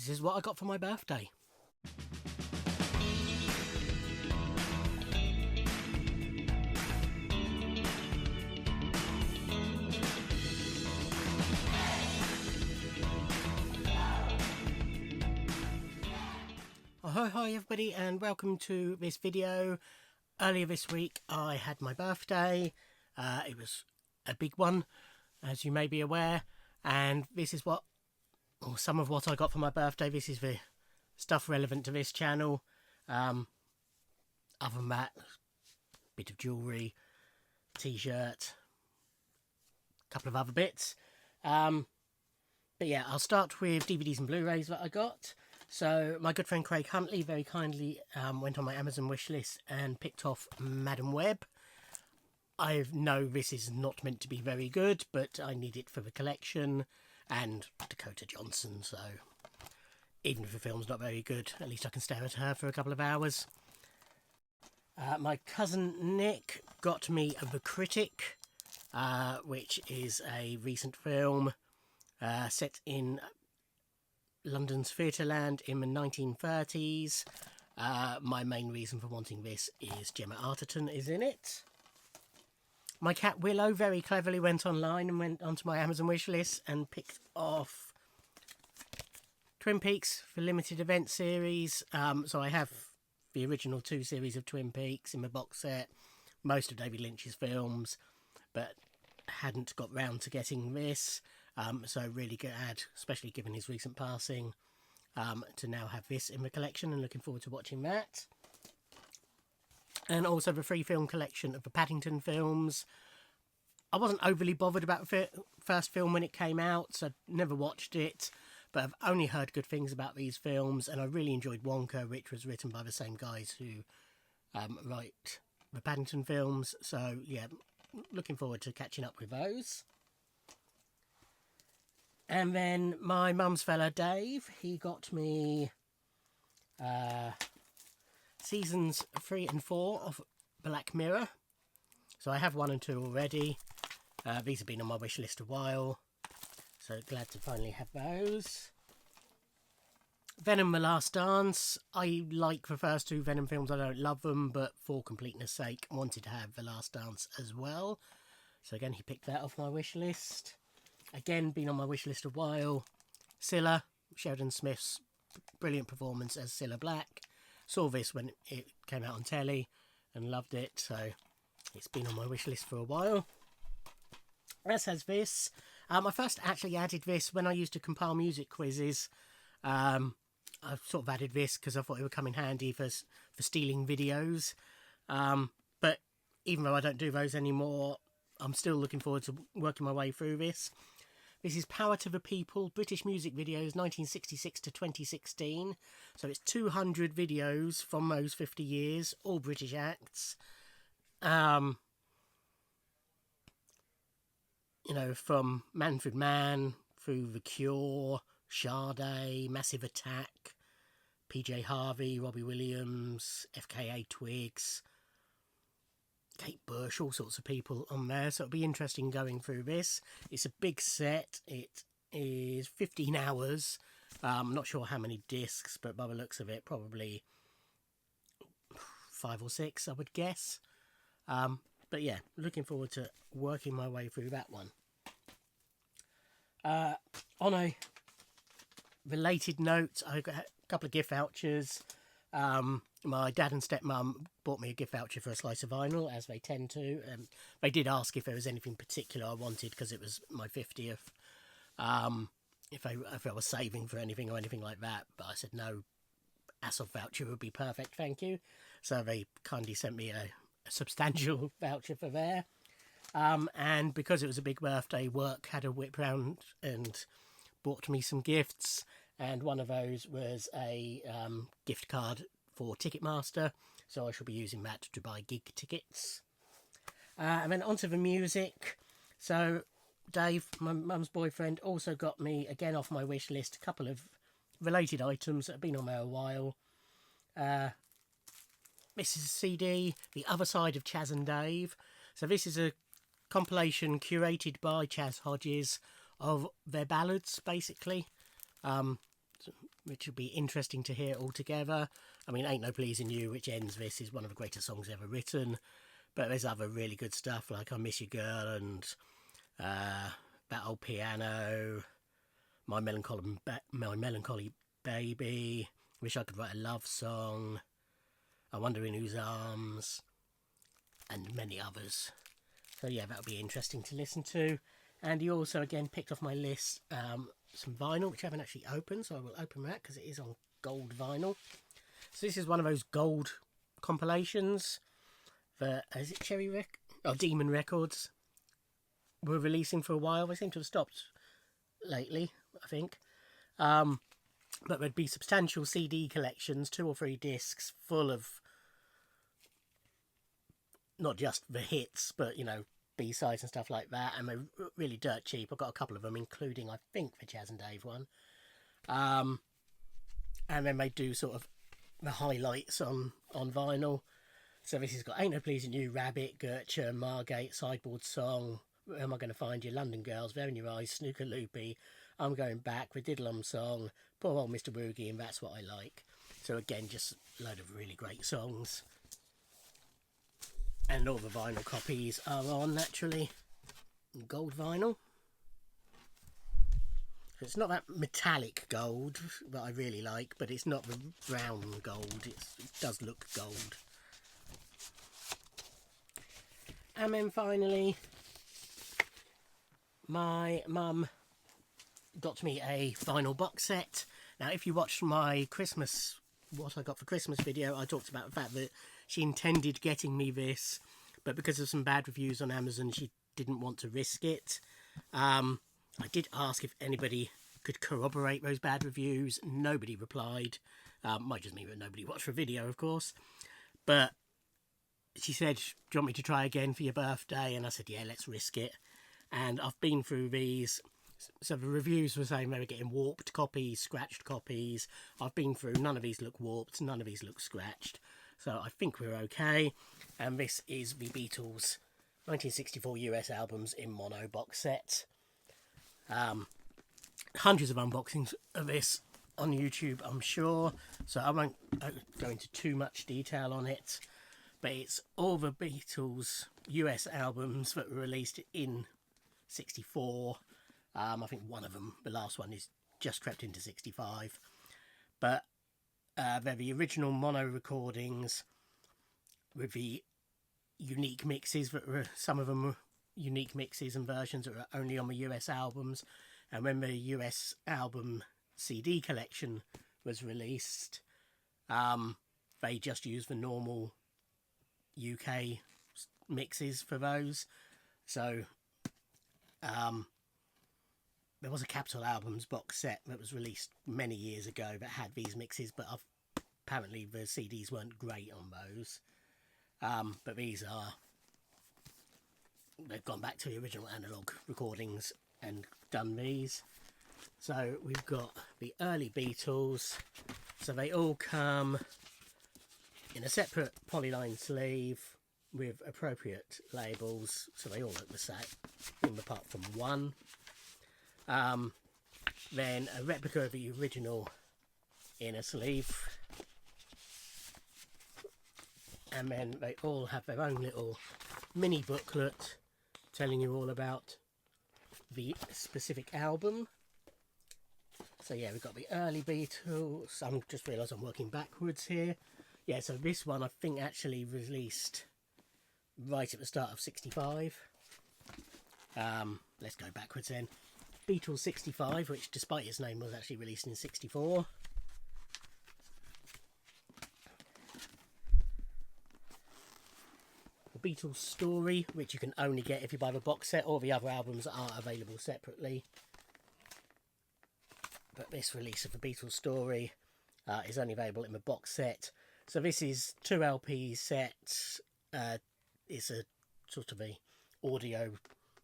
this is what I got for my birthday. Hi everybody, and welcome to this video. Earlier this week I had my birthday. It was a big one, as you may be aware, and this is some of what I got for my birthday. This is the stuff relevant to this channel. Other than that, bit of jewellery, t-shirt, a couple of other bits. But yeah, I'll start with DVDs and Blu-rays that I got. So my good friend Craig Huntley very kindly went on my Amazon wish list and picked off Madam Web. I know this is not meant to be very good, but I need it for the collection, and Dakota Johnson, so even if the film's not very good, at least I can stare at her for a couple of hours. My cousin Nick got me The Critic, which is a recent film set in London's Theatreland in the 1930s. My main reason for wanting this is Gemma Arterton is in it. My cat Willow very cleverly went online and went onto my Amazon wish list and picked off Twin Peaks for limited event series. So I have the original 2 series of Twin Peaks in my box set, most of David Lynch's films, but hadn't got round to getting this. So really glad, especially given his recent passing, to now have this in the collection, and looking forward to watching that. And also the 3 film collection of the Paddington films. I wasn't overly bothered about the first film when it came out, so never watched it, but I've only heard good things about these films, and I really enjoyed Wonka, which was written by the same guys who write the Paddington films. So yeah, looking forward to catching up with those. And then my mum's fella Dave, he got me seasons 3 and 4 of Black Mirror. So I have 1 and 2 already. These have been on my wish list a while, so glad to finally have those. Venom: The Last Dance. I like the first 2 Venom films. I don't love them, but for completeness sake, wanted to have The Last Dance as well. So again, he picked that off my wish list. Again, been on my wish list a while. Scylla, Sheridan Smith's brilliant performance as Scylla Black. Saw this when it came out on telly and loved it, so it's been on my wish list for a while. As has this. I first actually added this when I used to compile music quizzes. I've sort of added this because I thought it would come in handy for stealing videos. But even though I don't do those anymore, I'm still looking forward to working my way through this. This is Power to the People, British music videos, 1966 to 2016. So it's 200 videos from those 50 years, all British acts. You know, from Manfred Mann through The Cure, Sade, Massive Attack, PJ Harvey, Robbie Williams, FKA Twigs, Kate Bush, all sorts of people on there, so it'll be interesting going through this. It's a big set. It is 15 hours. I'm not sure how many discs, but by the looks of it, probably 5 or 6, I would guess. But yeah, looking forward to working my way through that one. On a related note, I got a couple of gift vouchers. My dad and stepmum bought me a gift voucher for a slice of vinyl, as they tend to. They did ask if there was anything particular I wanted because it was my 50th. If I was saving for anything or anything like that, but I said no, Asof voucher would be perfect, thank you. So they kindly sent me a substantial voucher for there. And because it was a big birthday, work had a whip round and bought me some gifts. And one of those was a gift card for Ticketmaster, so I shall be using that to buy gig tickets. And then onto the music. So Dave, my mum's boyfriend, also got me, again off my wish list, a couple of related items that have been on there a while. This is a CD, The Other Side of Chaz and Dave. So this is a compilation curated by Chaz Hodges of their ballads, basically. which will be interesting to hear all together. I mean, Ain't No Pleasing You, which ends this, is one of the greatest songs ever written. But there's other really good stuff like I Miss You Girl and That Old Piano, My Melancholy Baby, Wish I Could Write a Love Song, I Wonder in Whose Arms, and many others. So yeah, that'll be interesting to listen to. And he also again picked off my list some vinyl, which I haven't actually opened, so I will open that because it is on gold vinyl. So this is one of those gold compilations that, is it Demon Records were releasing for a while. They seem to have stopped lately, I think. But there'd be substantial CD collections, 2 or 3 discs full of not just the hits, but, you know, B-sides and stuff like that, and they're really dirt cheap. I've got a couple of them, including, I think, the Chaz and Dave one. And then they do sort of the highlights on vinyl. So this has got Ain't No Pleasing You, Rabbit, Gertrude, Margate, Sideboard Song, Where Am I Going to Find You, London Girls, There in Your Eyes, Snooker Loopy, I'm Going Back, The Diddlum Song, Poor Old Mr. Woogie, and That's What I Like. So again, just a load of really great songs. And all the vinyl copies are on, naturally, gold vinyl. It's not that metallic gold that I really like, but it's not the brown gold. It does look gold. And then finally, my mum got me a vinyl box set. Now, if you watched my what I got for Christmas video, I talked about the fact that she intended getting me this, but because of some bad reviews on Amazon, she didn't want to risk it. I did ask if anybody could corroborate those bad reviews. Nobody replied. Might just mean that nobody watched the video, of course. But she said, do you want me to try again for your birthday? And I said, yeah, let's risk it. And I've been through these. So the reviews were saying they were getting warped copies, scratched copies. I've been through, none of these look warped, none of these look scratched. So I think we're okay. And this is the Beatles 1964 US albums in mono box set. Hundreds of unboxings of this on YouTube, I'm sure. So I won't go into too much detail on it. But it's all the Beatles US albums that were released in 64. I think one of them, the last one, is just crept into 65. But they're the original mono recordings with the unique mixes that were, some of them were unique mixes and versions that were only on the US albums. And when the US album CD collection was released, they just used the normal UK mixes for those. So there was a Capitol Albums box set that was released many years ago that had these mixes, but apparently the CDs weren't great on those. But these are, they've gone back to the original analogue recordings and done these. So we've got the early Beatles. So they all come in a separate polyline sleeve with appropriate labels. So they all look the same, apart from one. Then a replica of the original inner sleeve. And then they all have their own little mini booklet telling you all about the specific album. So yeah, we've got the early Beatles. I'm just realised I'm working backwards here. Yeah, so this one I think actually released right at the start of 65. Let's go backwards then. Beatles 65, which despite its name was actually released in 64. The Beatles Story, which you can only get if you buy the box set. All the other albums are available separately. But this release of the Beatles Story is only available in the box set. So this is 2 LP sets. It's a sort of a audio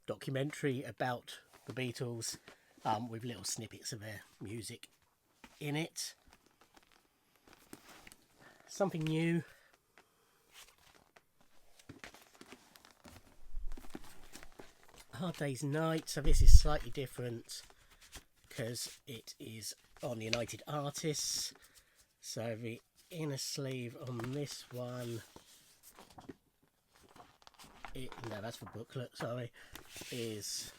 documentary about the Beatles with little snippets of their music in it. Something new. Hard Day's Night. So this is slightly different because it is on United Artists. So the inner sleeve on this one, no, that's the booklet, sorry, is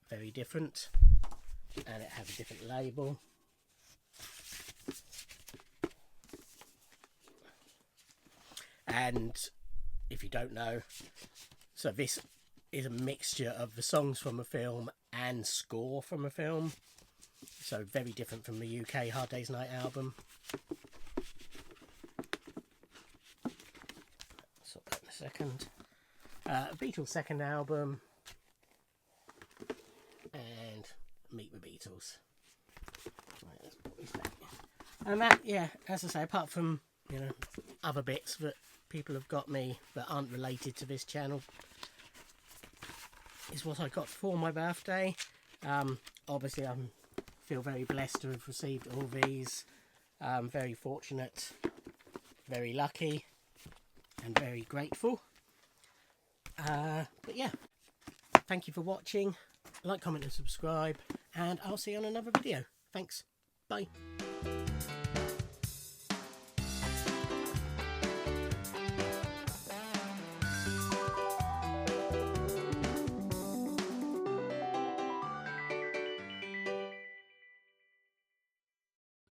very different, and it has a different label. And if you don't know, so this is a mixture of the songs from a film and score from a film. So very different from the UK Hard Day's Night album. Sort that in a second. Beatles' second album. And Meet the Beatles. Right, let's put this back. And that, yeah, as I say, apart from, you know, other bits that people have got me that aren't related to this channel, is what I got for my birthday. Obviously I feel very blessed to have received all these. Very fortunate, very lucky, and very grateful. But yeah, thank you for watching. Like, comment and subscribe, and I'll see you on another video. Thanks. Bye.